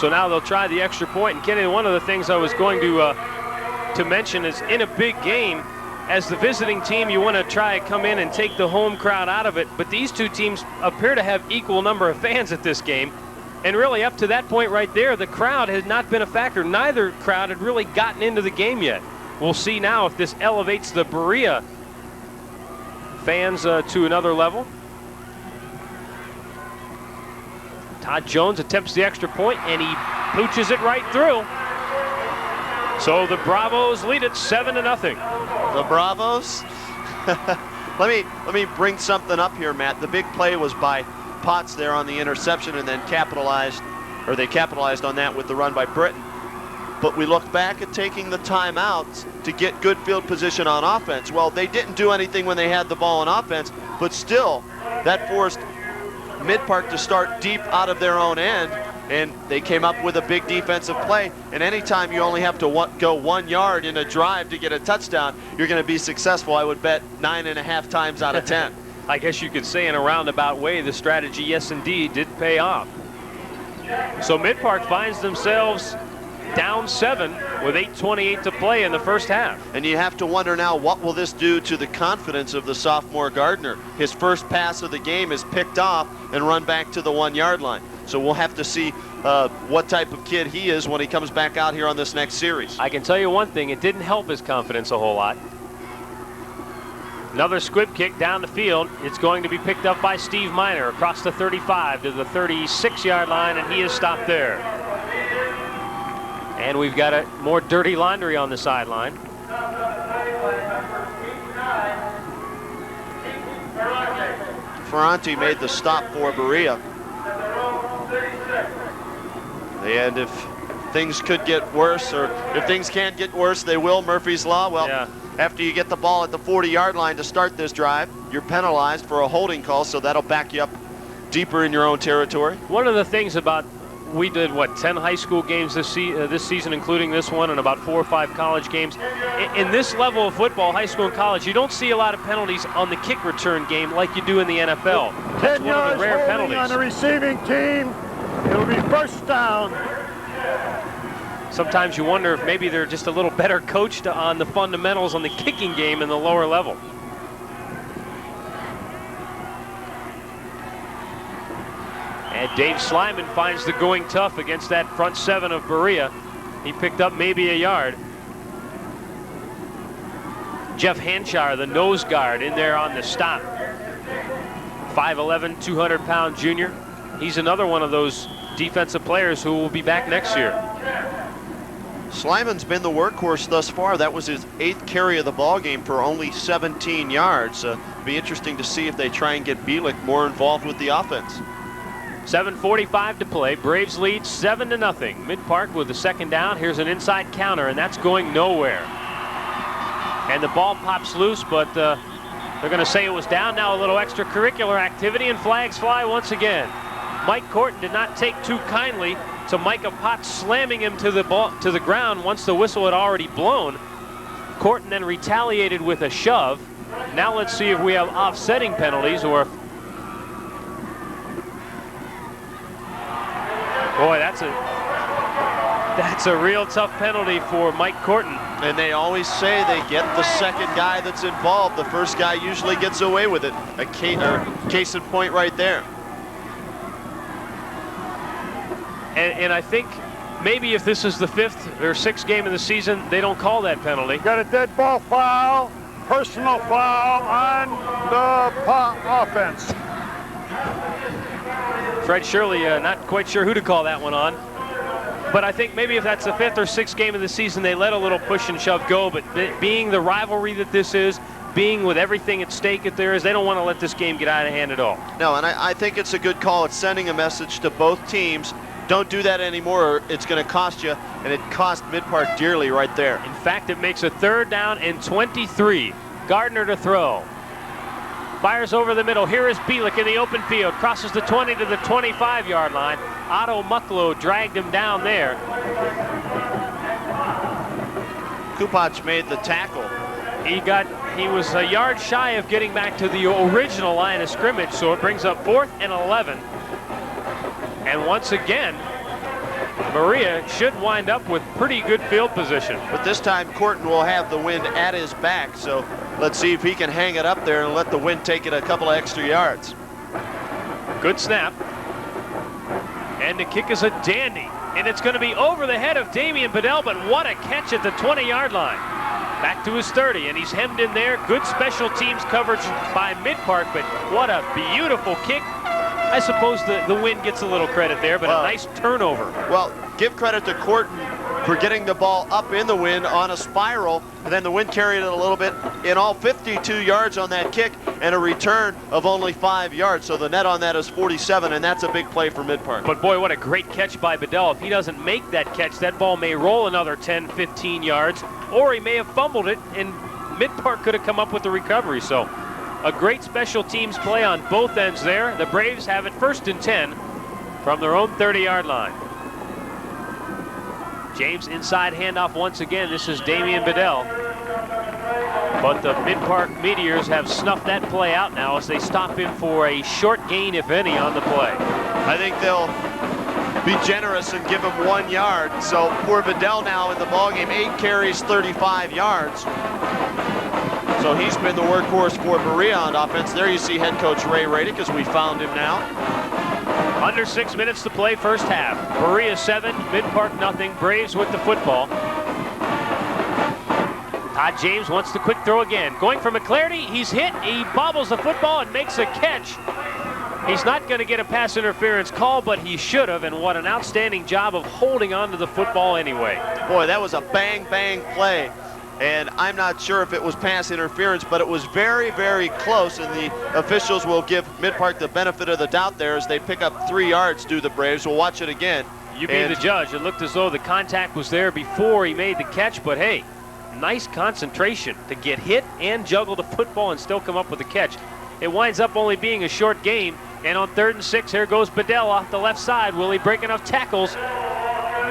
So now they'll try the extra point. And Kenny, one of the things I was going to mention is in a big game, as the visiting team, you want to try to come in and take the home crowd out of it. But these two teams appear to have equal number of fans at this game. And really up to that point right there, the crowd has not been a factor. Neither crowd had really gotten into the game yet. We'll see now if this elevates the Berea fans to another level. Todd Jones attempts the extra point, and he pooches it right through. So the Bravos lead it 7-0. The Bravos? let me bring something up here, Matt. The big play was by Potts there on the interception, and then they capitalized on that with the run by Britton. But we look back at taking the timeouts to get good field position on offense. Well, they didn't do anything when they had the ball on offense, but still, that forced Midpark to start deep out of their own end, and they came up with a big defensive play. And anytime you only have to go 1 yard in a drive to get a touchdown, you're going to be successful. I would bet 9.5 times out of 10. I guess you could say in a roundabout way the strategy, yes indeed, did pay off. So Midpark finds themselves down 7 with 8:28 to play in the first half. And you have to wonder now, what will this do to the confidence of the sophomore Gardner? His first pass of the game is picked off and run back to the 1 yard line. So we'll have to see what type of kid he is when he comes back out here on this next series. I can tell you one thing, it didn't help his confidence a whole lot. Another squib kick down the field. It's going to be picked up by Steve Miner across the 35 to the 36-yard line, and he is stopped there. And we've got more dirty laundry on the sideline. Ferranti made the stop for Berea. And if things could get worse, or if things can't get worse, they will. Murphy's Law. Well, yeah. After you get the ball at the 40-yard line to start this drive, you're penalized for a holding call, so that'll back you up deeper in your own territory. One of the things about, we did, 10 high school games this season, including this one, and about 4 or 5 college games. In this level of football, high school and college, you don't see a lot of penalties on the kick return game like you do in the NFL. That's one of the rare penalties. On the receiving team, it'll be first down. Sometimes you wonder if maybe they're just a little better coached on the fundamentals on the kicking game in the lower level. And Dave Slyman finds the going tough against that front 7 of Berea. He picked up maybe a yard. Jeff Hanshire, the nose guard, in there on the stop. 5'11", 200-pound junior. He's another one of those defensive players who will be back next year. Slyman's been the workhorse thus far. That was his 8th carry of the ball game for only 17 yards. It'll be interesting to see if they try and get Bielik more involved with the offense. 7:45 to play. Braves lead 7-0. Midpark with the second down. Here's an inside counter, and that's going nowhere. And the ball pops loose, but they're going to say it was down. Now a little extracurricular activity, and flags fly once again. Mike Corton did not take too kindly to Micah Potts slamming him to the ground once the whistle had already blown. Corton then retaliated with a shove. Now let's see if we have offsetting penalties, or if... Boy, that's a real tough penalty for Mike Corton. And they always say they get the second guy that's involved. The first guy usually gets away with it. A case in point right there. And I think maybe if this is the 5th or 6th game of the season, they don't call that penalty. Got a dead ball foul, personal foul on the offense. Fred Shirley not quite sure who to call that one on. But I think maybe if that's the 5th or 6th game of the season, they let a little push and shove go. But being the rivalry that this is, being with everything at stake that there is, they don't want to let this game get out of hand at all. No, and I think it's a good call. It's sending a message to both teams. Don't do that anymore, or it's going to cost you, and it cost Midpark dearly right there. In fact, it makes a 3rd down and 23. Gardner to throw. Fires over the middle. Here is Bielik in the open field. Crosses the 20 to the 25-yard line. Otto Mucklow dragged him down there. Kupach made the tackle. He was a yard shy of getting back to the original line of scrimmage, so it brings up 4th and 11. And once again, Berea should wind up with pretty good field position. But this time Corton will have the wind at his back, so let's see if he can hang it up there and let the wind take it a couple of extra yards. Good snap. And the kick is a dandy. And it's going to be over the head of Damian Bedell, but what a catch at the 20-yard line. Back to his 30, and he's hemmed in there. Good special teams coverage by Midpark, but what a beautiful kick. I suppose the wind gets a little credit there, but a nice turnover. Well, give credit to Corton for getting the ball up in the wind on a spiral, and then the wind carried it a little bit. In all, 52 yards on that kick and a return of only 5 yards. So the net on that is 47, and that's a big play for Midpark. But boy, what a great catch by Bedell. If he doesn't make that catch, that ball may roll another 10, 15 yards, or he may have fumbled it, and Midpark could have come up with the recovery. So a great special teams play on both ends there. The Braves have it 1st and 10 from their own 30-yard line. James inside handoff once again. This is Damian Bedell. But the Midpark Meteors have snuffed that play out now as they stop him for a short gain, if any, on the play. I think they'll be generous and give him 1 yard. So for Bedell now in the ballgame, 8 carries, 35 yards. So he's been the workhorse for Berea on offense. There you see head coach Ray Radick as we found him now. Under 6 minutes to play, first half. Berea 7, Midpark nothing. Braves with the football. Todd James wants the quick throw again. Going for McClarty, he's hit, he bobbles the football and makes a catch. He's not going to get a pass interference call, but he should have, and what an outstanding job of holding on to the football anyway. Boy, that was a bang-bang play. And I'm not sure if it was pass interference, but it was very, very close, and the officials will give Midpark the benefit of the doubt there as they pick up 3 yards to the Braves. We'll watch it again. You being the judge, it looked as though the contact was there before he made the catch, but hey, nice concentration to get hit and juggle the football and still come up with a catch. It winds up only being a short gain, and on 3rd and 6, here goes Bedell off the left side. Will he break enough tackles?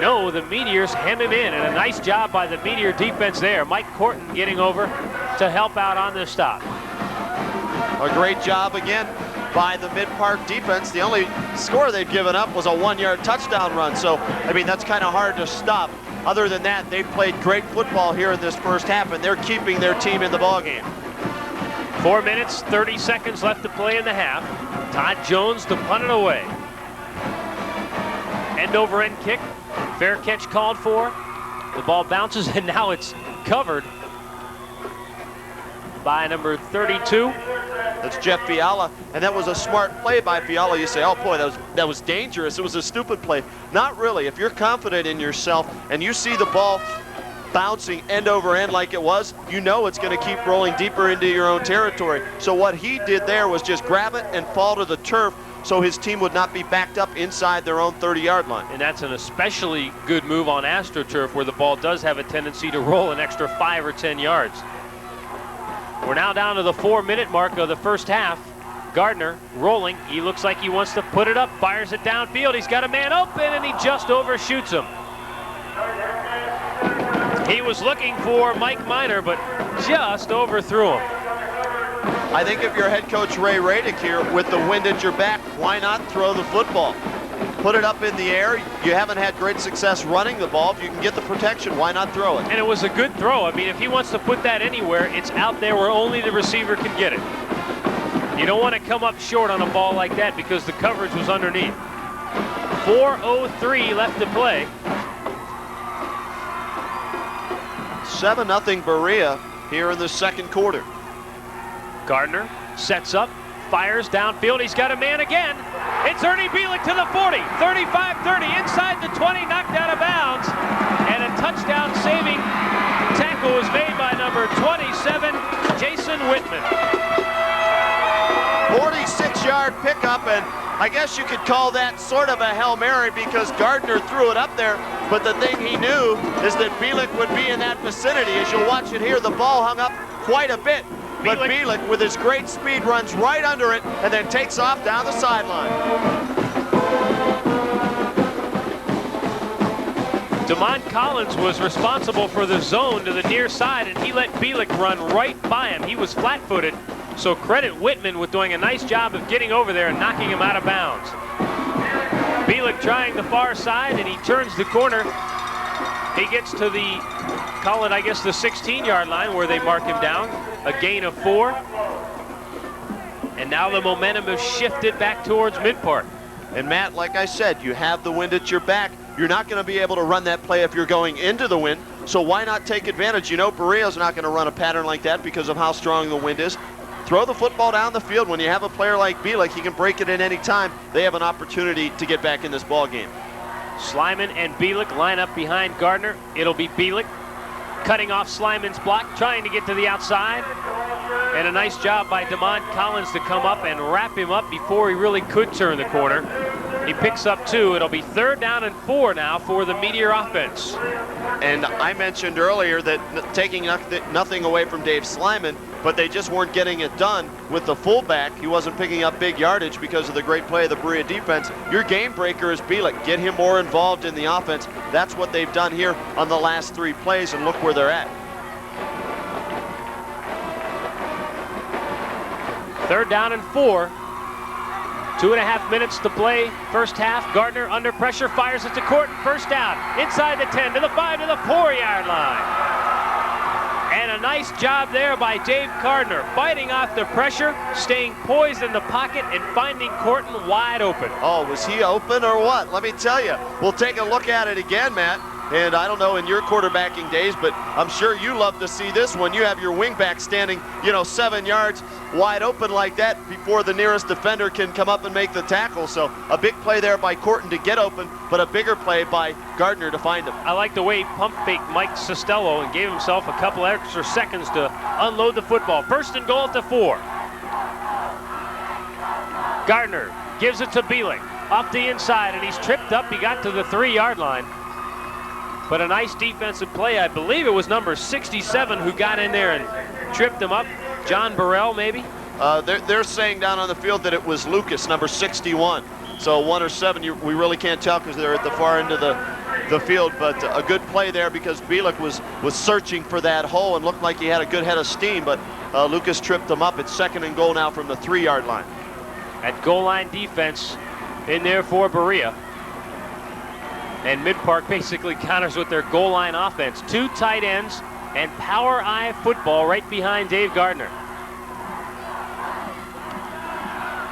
No, the Meteors hem him in, and a nice job by the Meteor defense there. Mike Corton getting over to help out on this stop. A great job again by the Midpark defense. The only score they've given up was a 1-yard touchdown run. So, I mean, that's kind of hard to stop. Other than that, they've played great football here in this first half, and they're keeping their team in the ballgame. 4 minutes, 30 seconds left to play in the half. Todd Jones to punt it away. End over end kick. Fair catch called for. The ball bounces, and now it's covered by number 32. That's Jeff Fiala, and that was a smart play by Fiala. You say, oh boy, that was dangerous. It was a stupid play. Not really. If you're confident in yourself and you see the ball bouncing end over end like it was, you know it's going to keep rolling deeper into your own territory. So what he did there was just grab it and fall to the turf so his team would not be backed up inside their own 30-yard line. And that's an especially good move on AstroTurf, where the ball does have a tendency to roll an extra 5 or 10 yards. We're now down to the 4-minute mark of the first half. Gardner rolling. He looks like he wants to put it up, fires it downfield. He's got a man open, and he just overshoots him. He was looking for Mike Miner, but just overthrew him. I think if you're head coach Ray Radick here with the wind at your back, why not throw the football? Put it up in the air. You haven't had great success running the ball. If you can get the protection, why not throw it? And it was a good throw. I mean, if he wants to put that anywhere, it's out there where only the receiver can get it. You don't want to come up short on a ball like that because the coverage was underneath. 4:03 left to play. 7-0 Berea here in the second quarter. Gardner sets up, fires downfield. He's got a man again. It's Ernie Bielik to the 40, 35-30, inside the 20, knocked out of bounds. And a touchdown saving tackle was made by number 27, Jason Whitman. 46-yard pickup, and I guess you could call that sort of a Hail Mary because Gardner threw it up there, but the thing he knew is that Bielik would be in that vicinity. As you'll watch it here, the ball hung up quite a bit. But Bielik, with his great speed, runs right under it and then takes off down the sideline. DeMond Collins was responsible for the zone to the near side, and he let Bielik run right by him. He was flat-footed, so credit Whitman with doing a nice job of getting over there and knocking him out of bounds. Bielik trying the far side, and he turns the corner. He gets to the, call it, I guess, the 16-yard line where they mark him down. A gain of 4. And now the momentum is shifted back towards Midpark. And Matt, like I said, you have the wind at your back. You're not going to be able to run that play if you're going into the wind, so why not take advantage? You know Berea's not going to run a pattern like that because of how strong the wind is. Throw the football down the field. When you have a player like Bielik, he can break it in any time. They have an opportunity to get back in this ball game. Slyman and Bielik line up behind Gardner. It'll be Bielik cutting off Slyman's block, trying to get to the outside. And a nice job by DeMond Collins to come up and wrap him up before he really could turn the corner. He picks up 2. It'll be 3rd down and 4 now for the Meteor offense. And I mentioned earlier that taking nothing away from Dave Slyman, but they just weren't getting it done with the fullback. He wasn't picking up big yardage because of the great play of the Berea defense. Your game breaker is Bielik. Get him more involved in the offense. That's what they've done here on the last 3 plays, and look where they're at. 3rd down and 4. 2.5 minutes to play. First half. Gardner under pressure, fires it to Corton. First down. Inside the 10 to the 5 to the 4-yard line. And a nice job there by Dave Gardner, fighting off the pressure, staying poised in the pocket, and finding Corton wide open. Oh, was he open or what? Let me tell you. We'll take a look at it again, Matt. And I don't know in your quarterbacking days, but I'm sure you love to see this one. You have your wingback standing, 7 yards wide open like that before the nearest defender can come up and make the tackle. So a big play there by Corton to get open, but a bigger play by Gardner to find him. I like the way he pump faked Mike Costello and gave himself a couple extra seconds to unload the football. 1st and goal at the 4. Gardner gives it to Bielik off the inside, and he's tripped up. He got to the 3-yard line. But a nice defensive play. I believe it was number 67 who got in there and tripped him up. John Burrell, maybe? They're saying down on the field that it was Lucas, number 61. So 1 or 7, we really can't tell because they're at the far end of the field. But a good play there because Bielik was searching for that hole and looked like he had a good head of steam. But Lucas tripped him up. It's 2nd and goal now from the 3-yard line. At goal line defense in there for Berea. And Midpark basically counters with their goal line offense. 2 tight ends and power eye football right behind Dave Gardner.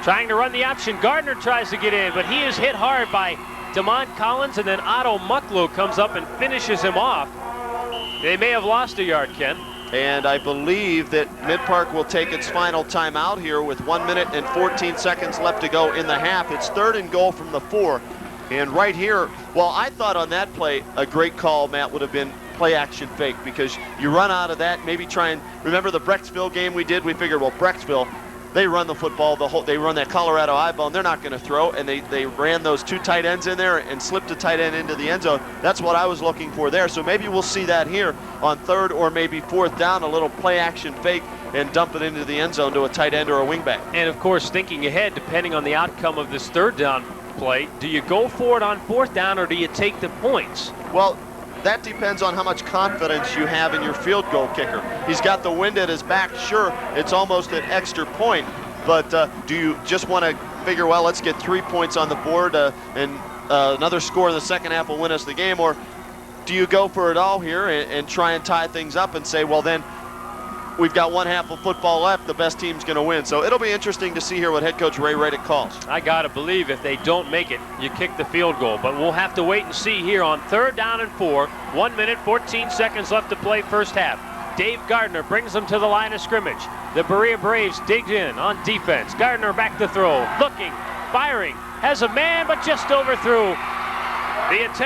Trying to run the option. Gardner tries to get in, but he is hit hard by DeMond Collins, and then Otto Mucklow comes up and finishes him off. They may have lost a yard, Ken. And I believe that Midpark will take its final timeout here with 1 minute and 14 seconds left to go in the half. It's 3rd and goal from the 4. And right here, well, I thought on that play, a great call, Matt, would have been play action fake, because you run out of that, maybe try and, remember the Brecksville game we did? We figured, well, Brecksville, they run the football, they run that Colorado eyeball, they're not going to throw, and they ran those 2 tight ends in there and slipped a tight end into the end zone. That's what I was looking for there. So maybe we'll see that here on 3rd or maybe 4th down, a little play action fake and dump it into the end zone to a tight end or a wingback. And of course, thinking ahead, depending on the outcome of this 3rd down play, do you go for it on 4th down or do you take the points? Well, that depends on how much confidence you have in your field goal kicker. He's got the wind at his back. Sure, it's almost an extra point, but do you just want to figure, well, let's get 3 points on the board and another score in the second half will win us the game, or do you go for it all here and try and tie things up and say, well, then we've got 1 half of football left, the best team's going to win. So it'll be interesting to see here what head coach Ray Reddick calls. I got to believe if they don't make it, you kick the field goal. But we'll have to wait and see here on 3rd down and 4. 1 minute, 14 seconds left to play first half. Dave Gardner brings them to the line of scrimmage. The Berea Braves dig in on defense. Gardner back to throw, looking, firing, has a man, but just overthrew the attempt.